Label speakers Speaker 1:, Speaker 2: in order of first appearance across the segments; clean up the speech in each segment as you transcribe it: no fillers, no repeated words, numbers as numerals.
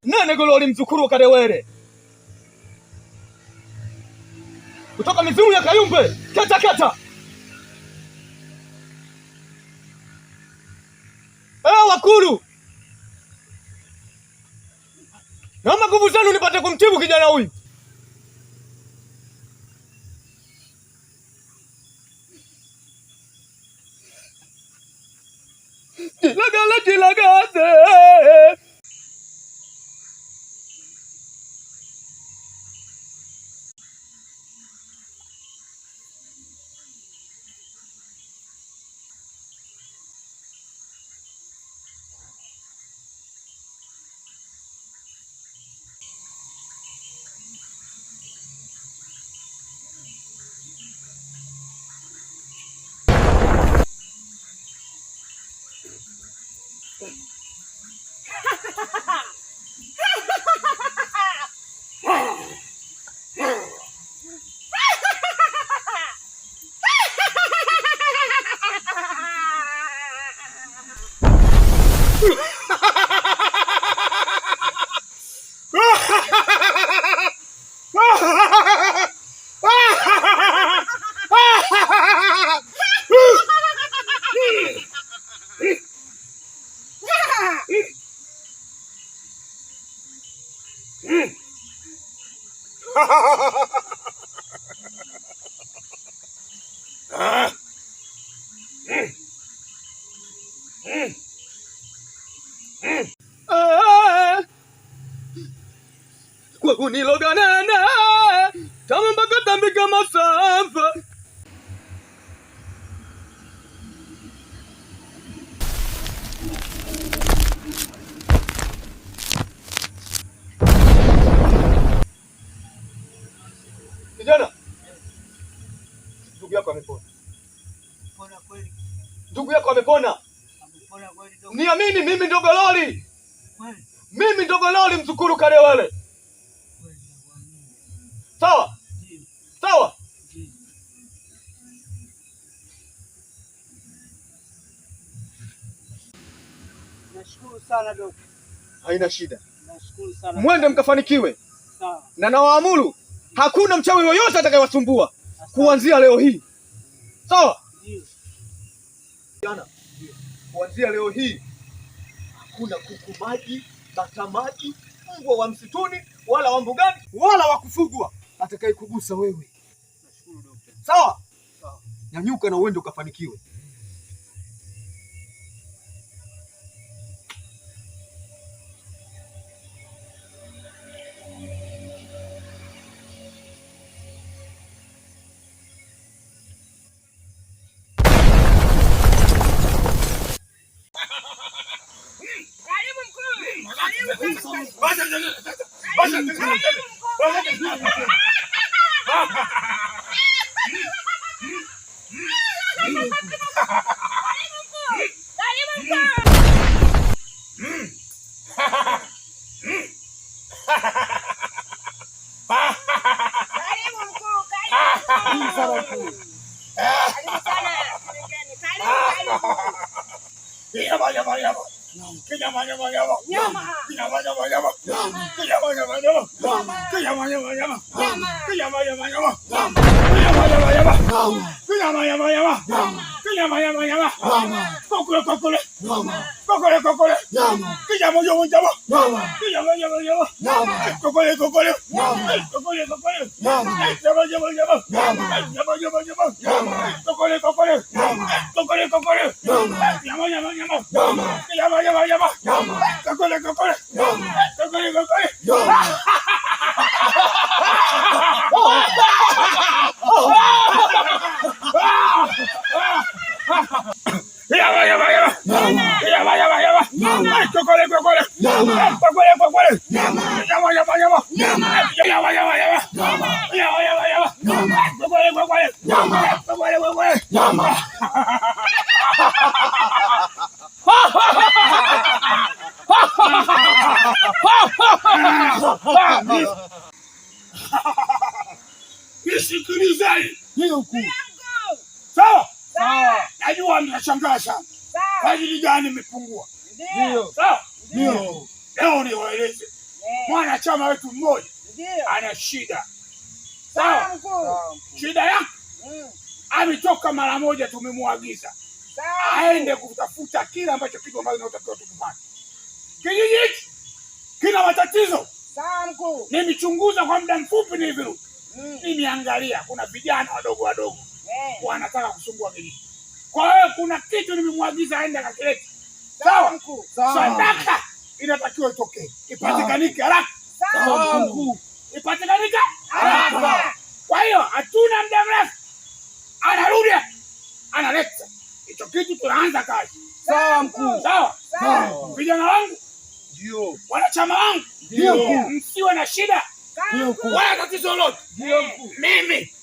Speaker 1: Nene gololi mzukuru Kadewere kutoka mizimu ya Kayumbe. Keta keta. Wakulu, naomba nguvu zenu nipate kumtibu kijana huyu. Jilagaze. Kwa kuniloganana tamu mpaka tambika masamfa. Kijana, ndugu yako amepona.
Speaker 2: Pona kweli?
Speaker 1: Ndugu yako amepona.
Speaker 2: Amepona kweli dogo?
Speaker 1: Niamini, mimi ndo gololi.
Speaker 2: Kweli?
Speaker 1: Mimi ndo gololi mzukuru Kadewere. Sawa? Sawa?
Speaker 2: Nashukuru sana dogo.
Speaker 1: Haina shida.
Speaker 2: Nashukuru sana.
Speaker 1: Mwende mkafanikiwe.
Speaker 2: Sawa.
Speaker 1: Na nawaamuru hakuna mchawi yoyote atakayewasumbua kuanzia leo hii. Sawa?
Speaker 2: Ndio.
Speaker 1: Jana. Kuanzia leo hii hakuna kuku maji, bata maji, mbwa wa msituni wala wa mbugani wala wa kufugwa atakayekugusa wewe.
Speaker 2: Nashukuru dokta.
Speaker 1: Sawa?
Speaker 2: Sawa.
Speaker 1: Nyanyuka na uende ukafanikiwe.
Speaker 2: Nisikilizeni.
Speaker 1: Ndio mkuu.
Speaker 2: Sawa?
Speaker 3: Sawa.
Speaker 2: Najua mnashangaa sana. Kwa ajili gani imepungua?
Speaker 1: Ndio.
Speaker 2: Sawa?
Speaker 1: Ndio.
Speaker 2: Leo niwaeleze mwanachama wetu mmoja ana shida. Sawa? Shida yake ametoka mara moja, tumemwagiza aende kutafuta kile ambacho kitu ambacho tunatakiwa tukipate. Kijiji hiki kina matatizo.
Speaker 3: Sawa mkuu.
Speaker 2: Nimechunguza kwa muda mfupi hivi. Nimeangalia kuna vijana wadogo wanataka kusumbua kijiji. Kwa hiyo kuna kitu nimemwagiza aende akakilete. Sawa mkuu. Sadaka inatakiwa itokee. Ipatikanike haraka.
Speaker 3: Sawa mkuu.
Speaker 2: Ipatikanike haraka. Kwa hiyo hatuna muda mrefu. Anarudi. Analeta. Hicho kitu tunaanza kazi.
Speaker 3: Sawa mkuu.
Speaker 2: Sawa?
Speaker 3: Sawa.
Speaker 2: Vijana wangu.
Speaker 1: Ndio.
Speaker 2: Wanachama wangu.
Speaker 1: Ndio.
Speaker 2: Msiwe na shida. Wala tatizo lolote.
Speaker 1: Ndio mkuu.
Speaker 2: Mimi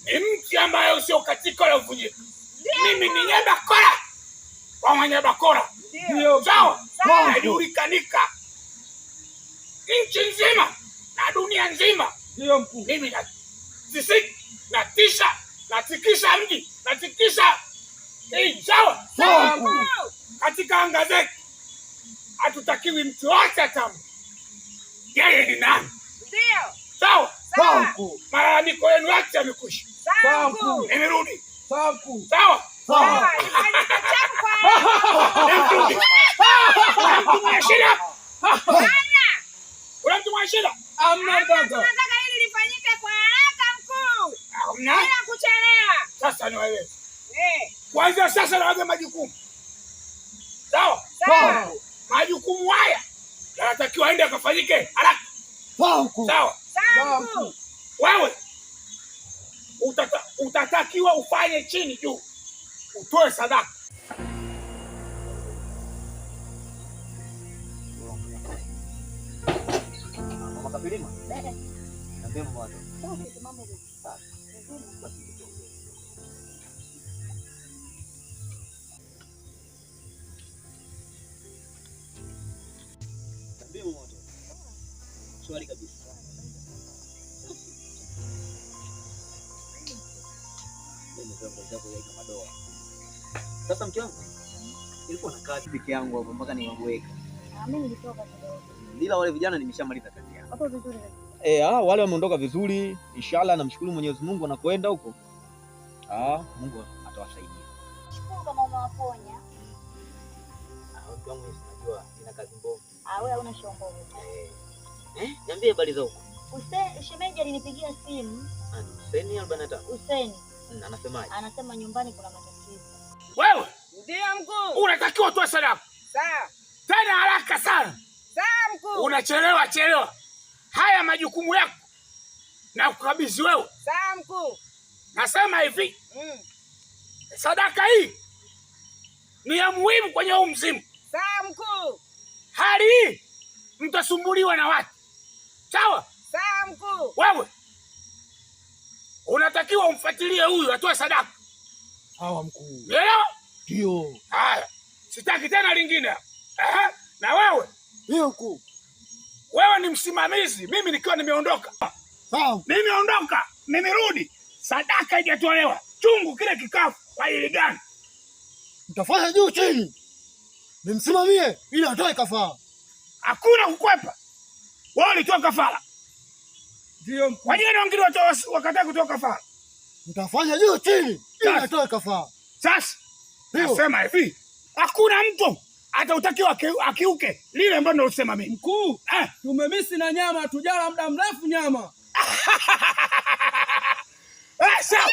Speaker 2: ni mtu ambaye usio katika la uvunjika. Mimi ni Nyabakora wa Wanyabakora.
Speaker 1: Ndio.
Speaker 2: Sawa? Najulikanika nchi nzima na dunia nzima.
Speaker 1: Ndio mkuu.
Speaker 2: Mimi natikisha mji, natikisha hii. Sawa?
Speaker 1: Sawa mkuu.
Speaker 2: Katika anga zetu hatutakiwi mtu wote atamu. Yeye ni nani?
Speaker 3: Ndio.
Speaker 2: Sawa?
Speaker 1: Sawa mkuu.
Speaker 2: Malalamiko yenu yote yamekwisha.
Speaker 3: Sawa mkuu.
Speaker 2: Nimerudi.
Speaker 1: Sawa mkuu.
Speaker 2: Sawa?
Speaker 1: Sawa.
Speaker 2: Kuna mtu mwenye shida? Kuna mtu mwenye shida?
Speaker 1: Amna baba.
Speaker 3: Tunataka hili lifanyike kwa haraka mkuu.
Speaker 2: Hamna?
Speaker 3: Bila kuchelewa.
Speaker 2: Sasa niwaeleze.
Speaker 3: Kwanza
Speaker 2: sasa nawaga majukumu. Sawa?
Speaker 3: Sawa.
Speaker 2: Majukumu haya yanatakiwa aende akafanyike haraka.
Speaker 1: Sawa mkuu.
Speaker 2: Sawa?
Speaker 3: Sawa mkuu.
Speaker 2: Wewe utatakiwa ufanye chini juu. Utoe sadaka.
Speaker 1: Mama Kapilima. Ndio mmoja. Ndio mmoja. Swali kabisa. Sasa mke wangu, nilikuwa nakaa peke yangu hapo mpaka niwaweka.
Speaker 4: Mimi nilitoka kidogo.
Speaker 1: Bila wale vijana nimeshamaliza kazi yao.
Speaker 4: Hapo vizuri kabisa.
Speaker 1: Wale wameondoka vizuri. Inshallah namshukuru Mwenyezi Mungu anakoenda huko. Mungu atawasaidia.
Speaker 4: Shukuru kama umewaponya.
Speaker 1: Watu wangu sinajua nina kazi mbovu.
Speaker 4: Wewe hauna shombo wewe.
Speaker 1: Niambie habari za huko.
Speaker 4: Shemeji alinipigia simu.
Speaker 1: Hussein Albanata.
Speaker 4: Hussein.
Speaker 1: Anasemaje?
Speaker 4: Anasema nyumbani kuna matatizo.
Speaker 2: Wewe
Speaker 3: Ndio mkuu.
Speaker 2: unatakiwa utoe sadaka.
Speaker 3: Sawa.
Speaker 2: Tena haraka sana.
Speaker 3: Sawa mkuu.
Speaker 2: Unachelewa. Haya majukumu yako na kukabidhi wewe.
Speaker 3: Sawa mkuu.
Speaker 2: Nasema hivi. Sadaka hii ni ya muhimu kwenye huu mzimu.
Speaker 3: Sawa mkuu.
Speaker 2: Hali hii mtasumbuliwa na watu. Sawa?
Speaker 3: Sawa mkuu.
Speaker 2: Wewe unatakiwa umfuatilie huyu atoe sadaka.
Speaker 1: Sawa mkuu.
Speaker 2: Unaelewa?
Speaker 1: Ndio.
Speaker 2: Haya. Sitaki tena lingine. Na wewe?
Speaker 1: Ndio mkuu.
Speaker 2: Wewe ni msimamizi, mimi nikiwa nimeondoka.
Speaker 1: Sawa.
Speaker 2: Nimeondoka, nimerudi. Sadaka haijatolewa. Chungu kile kikafu kwa hili gani?
Speaker 1: Mtafanya juu chini. Nimsimamie ili atoe kafara.
Speaker 2: Hakuna kukwepa. Wewe ulitoa kafara.
Speaker 1: Ndio mkuu.
Speaker 2: Kwa nini wengine wakataa kutoa kafara?
Speaker 1: Mtafanya juu chini ili atoe kafara.
Speaker 2: Sasa nasema hivi, hakuna mtu atautakiwa akiuke lile ambalo nilosema mimi.
Speaker 5: Mkuu, tumemisi na nyama, hatujala muda mrefu nyama.
Speaker 2: Sawa.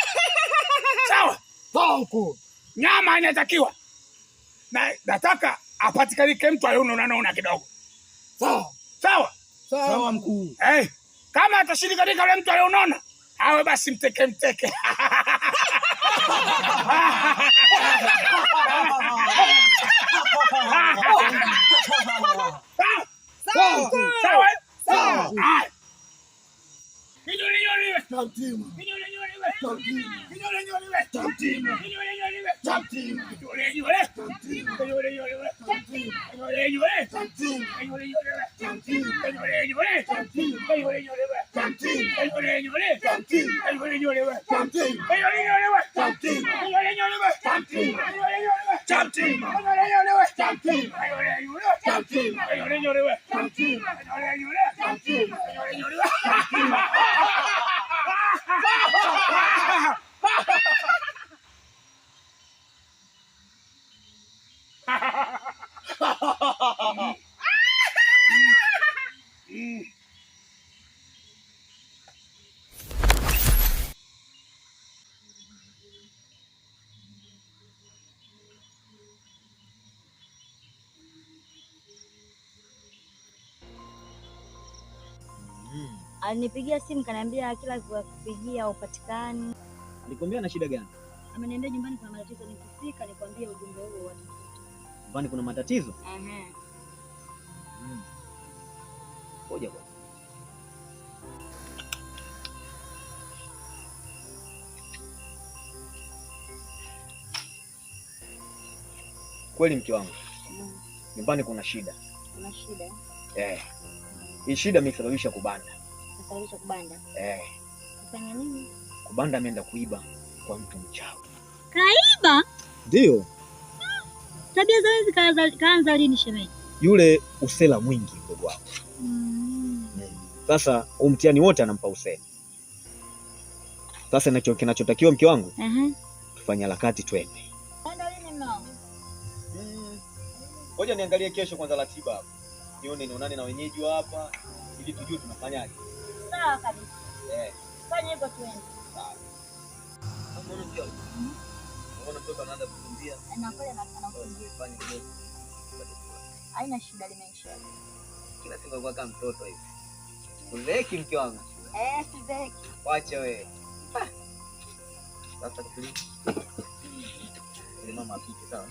Speaker 2: Sawa.
Speaker 1: Sawa mkuu.
Speaker 2: Nyama inatakiwa. Na nataka apatikanike mtu aliyeona kidogo.
Speaker 1: Sawa.
Speaker 2: Sawa.
Speaker 5: Sawa mkuu.
Speaker 2: Kama atashirikanika yule mtu aliyeona, awe basi mteke.
Speaker 4: Alinipigia simu kaniambia kila kupigia upatikani.
Speaker 6: Alikwambia ana shida gani?
Speaker 4: Ameniambia nyumbani kuna matatizo, nikifika nikwambie ujumbe huo watakuta.
Speaker 6: Nyumbani kuna matatizo?
Speaker 4: Ehe.
Speaker 6: Ngoja bwana. Kweli mke wangu. Nyumbani kuna shida.
Speaker 4: Kuna shida?
Speaker 6: Hii shida imesababisha kubanda.
Speaker 4: Imesababisha kubanda? Kufanya nini?
Speaker 6: Kubanda ameenda kuiba kwa mtu mchawi.
Speaker 4: Kaiba?
Speaker 6: Ndio.
Speaker 4: Tabia zake kaanza lini shemeji?
Speaker 6: Yule usela mwingi mdogo wako. Sasa mtihani wote anampa usela. Sasa kinachotakiwa mke wangu? Tufanye harakati twende.
Speaker 4: Ndio lini mnao?
Speaker 6: Ngoja niangalie kesho kwanza ratiba hapo. Nione nionane na wenyeji hapa ili tujue tunafanyaje.
Speaker 4: Sawa kabisa. Fanya hivyo twende.
Speaker 6: Sawa. Mbona mke wangu? Mbona mtoto anaanza kukimbia?
Speaker 4: Anakwenda na anakimbia.
Speaker 6: Fanya kidogo.
Speaker 4: Haina shida, limeisha.
Speaker 6: Kila siku kwa kama mtoto hivi. Uzeki mke wangu.
Speaker 4: Sizeki.
Speaker 6: Wacha wewe. Sasa kipili. Ile mama apike sawa.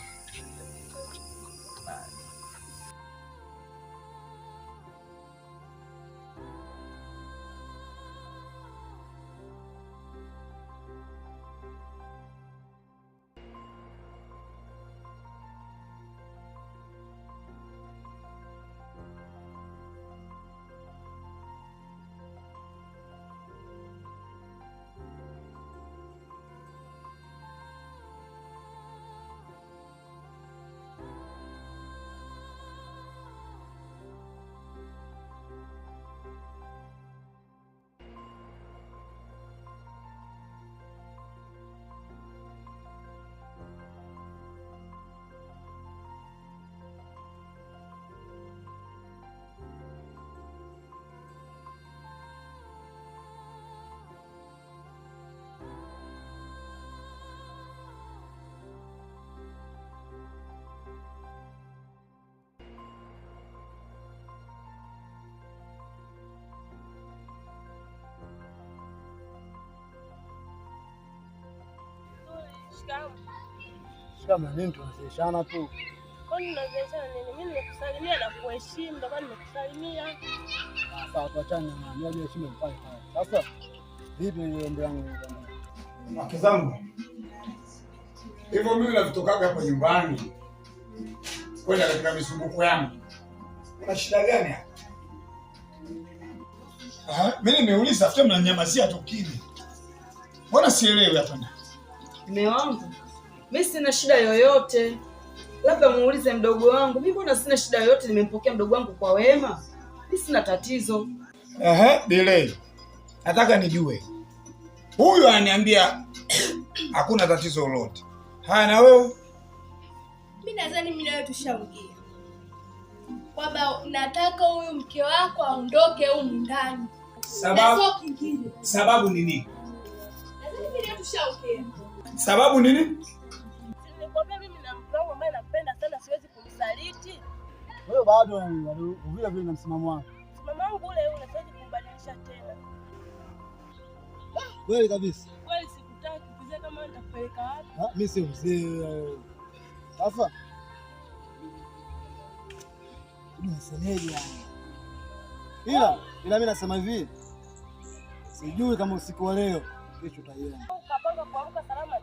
Speaker 7: Shikamoo nini, tunasishana tu.
Speaker 3: Kwani unawezeshana nini? Mimi nimekusalimia na kuheshimu, ndio maana nimekusalimia.
Speaker 7: Sawa, tuachane na mimi heshima mpaka pale. Sasa vipi ombi langu?
Speaker 2: Mke zangu. Hivyo mimi navitokaga hapa nyumbani kwenda katika misumbuko yangu. Kuna shida gani hapa? Mimi nimeuliza afuta mnanyamazia tukini. Mbona sielewi hapa ndani?
Speaker 8: Mume wangu, mimi sina shida yoyote. Labda muulize mdogo wangu. Mimi mbona sina shida yoyote, nimempokea mdogo wangu kwa wema. Mimi sina tatizo.
Speaker 2: Delay. Nataka nijue. Huyu ananiambia hakuna tatizo lolote. Haya na wewe?
Speaker 9: Mimi nadhani mimi na wewe tushaongea. Kwamba nataka huyu mke wako aondoke huko ndani.
Speaker 2: Sababu ni nini?
Speaker 9: Nadhani mimi na wewe tushaongea.
Speaker 2: Sababu nini?
Speaker 3: Nilikwambia mimi na mke wangu ambaye nampenda sana, siwezi kumsaliti.
Speaker 7: Wewe bado vile vile na msimamo wako.
Speaker 3: Msimamo wangu ule ule, siwezi kumbadilisha tena.
Speaker 7: Kweli kabisa.
Speaker 3: Kweli sikutaki kuzia, kama nitakupeleka wapi?
Speaker 7: Mimi si mzee. Sasa nisemeje yani? Ila mimi nasema hivi. Sijui kama usiku wa leo kesho utaiona.
Speaker 3: Ukapanga kuamka salama